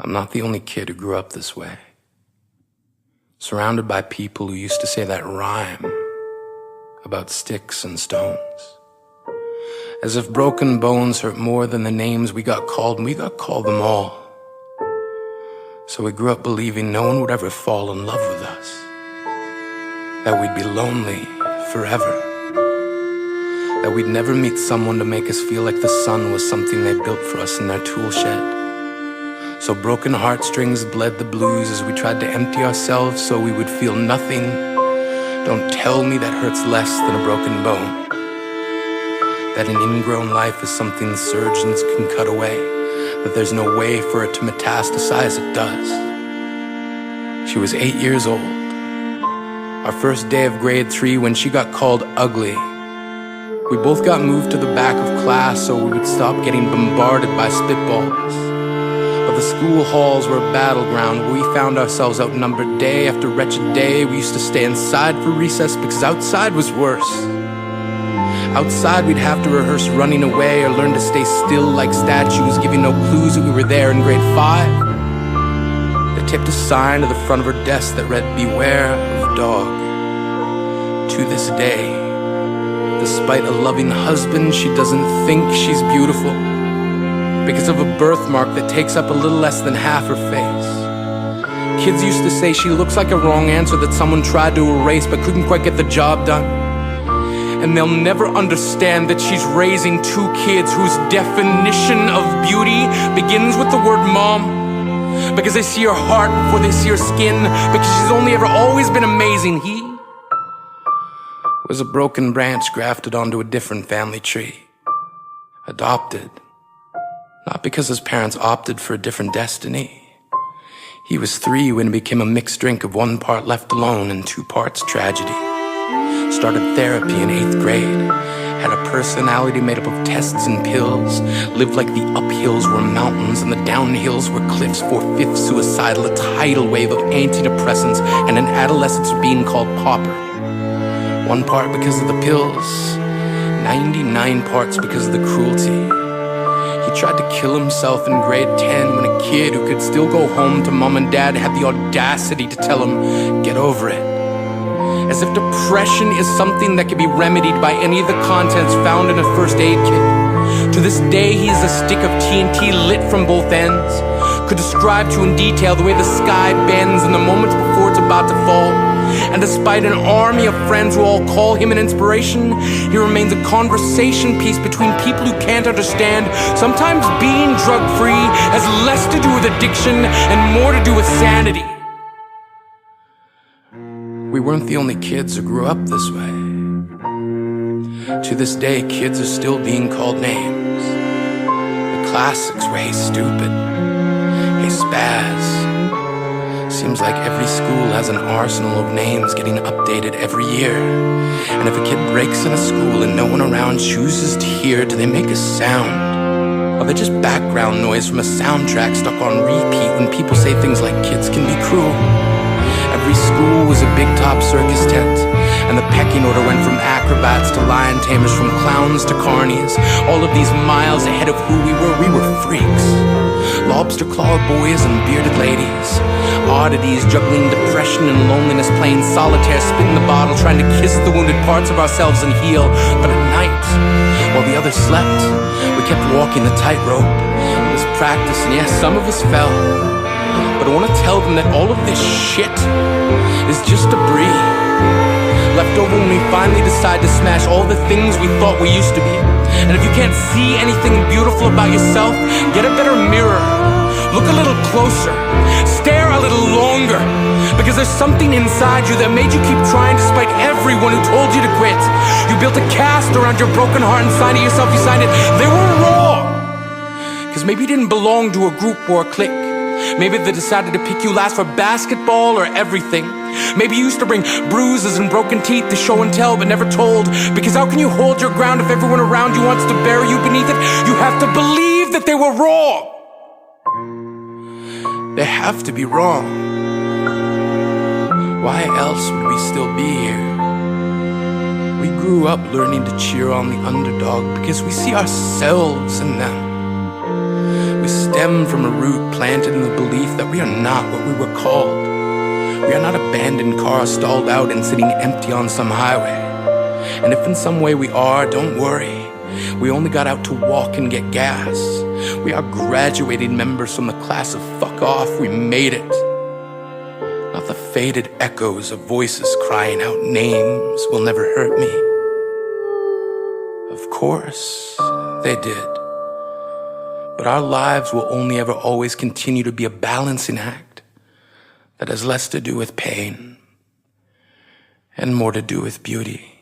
I'm not the only kid who grew up this way. Surrounded by people who used to say that rhyme about sticks and stones. As if broken bones hurt more than the names we got called, and we got called them all. So we grew up believing no one would ever fall in love with us, that we'd be lonely forever, that we'd never meet someone to make us feel like the sun was something they built for us in their tool shed. So broken heartstrings bled the blues as we tried to empty ourselves so we would feel nothing. Don't tell me that hurts less than a broken bone, that an ingrown life is something surgeons can cut away, that there's no way for it to metastasize. It does. She was 8 years old, our first day of grade 3, when she got called ugly. We both got moved to the back of class so we would stop getting bombarded by spitballs. But the school halls were a battleground where we found ourselves outnumbered day after wretched day. We used to stay inside for recess because outside was worse. Outside we'd have to rehearse running away or learn to stay still like statues, giving no clues that we were there in grade 5. They taped a sign to the front of her desk that read, "Beware of dog." To this day, despite a loving husband, she doesn't think she's beautiful because of a birthmark that takes up a little less than half her face. Kids used to say she looks like a wrong answer that someone tried to erase but couldn't quite get the job done. And they'll never understand that she's raising 2 kids whose definition of beauty begins with the word mom, because they see her heart before they see her skin, because she's only ever always been amazing. He was a broken branch grafted onto a different family tree, adopted. Not because his parents opted for a different destiny. He was 3 when it became a mixed drink of 1 part left alone and 2 parts tragedy. Started therapy in 8th grade. Had a personality made up of tests and pills. Lived like the uphills were mountains and the downhills were cliffs. 4/5 suicidal, a tidal wave of antidepressants, and an adolescence being called pauper. 1 part because of the pills, 99 parts because of the cruelty. He tried to kill himself in grade 10 when a kid who could still go home to mom and dad had the audacity to tell him, "Get over it." As if depression is something that can be remedied by any of the contents found in a first aid kit. To this day, he is a stick of TNT lit from both ends. Could describe to you in detail the way the sky bends in the moments before it's about to fall. And despite an army of friends who all call him an inspiration, he remains a conversation piece between people who can't understand. Sometimes being drug-free has less to do with addiction and more to do with sanity. We weren't the only kids who grew up this way. To this day, kids are still being called names. The classics were "Hey Stupid," "Hey Spaz." Seems like every school has an arsenal of names getting updated every year. And if a kid breaks in a school and no one around chooses to hear, do they make a sound? Or they're just background noise from a soundtrack stuck on repeat when people say things like kids can be cruel? Every school was a big top circus tent, and the pecking order went from acrobats to lion tamers, from clowns to carnies. All of these miles ahead of who we were freaks. Lobster claw boys and bearded ladies. Oddities juggling depression and loneliness, playing solitaire, spitting the bottle, trying to kiss the wounded parts of ourselves and heal. But at night, while the others slept, we kept walking the tightrope. It was practice, and yes, some of us fell. But I want to tell them that all of this shit is just debris left over when we finally decide to smash all the things we thought we used to be. And if you can't see anything beautiful about yourself, get a better mirror. Look a little closer. Stare a little longer. Because there's something inside you that made you keep trying despite everyone who told you to quit. You built a cast around your broken heart and signed it yourself. You signed it. They were wrong. Because maybe you didn't belong to a group or a clique. Maybe they decided to pick you last for basketball or everything. Maybe you used to bring bruises and broken teeth to show and tell but never told. Because how can you hold your ground if everyone around you wants to bury you beneath it? You have to believe that they were wrong. They have to be wrong. Why else would we still be here? We grew up learning to cheer on the underdog because we see ourselves in them. We We stem from a root planted in the belief that we are not what we were called. We are not abandoned cars stalled out and sitting empty on some highway. And if in some way we are, don't worry. We only got out to walk and get gas. We are graduating members from the class of fuck off. We made it. Not the faded echoes of voices crying out names will never hurt me. Of course, they did. But our lives will only ever always continue to be a balancing act that has less to do with pain and more to do with beauty.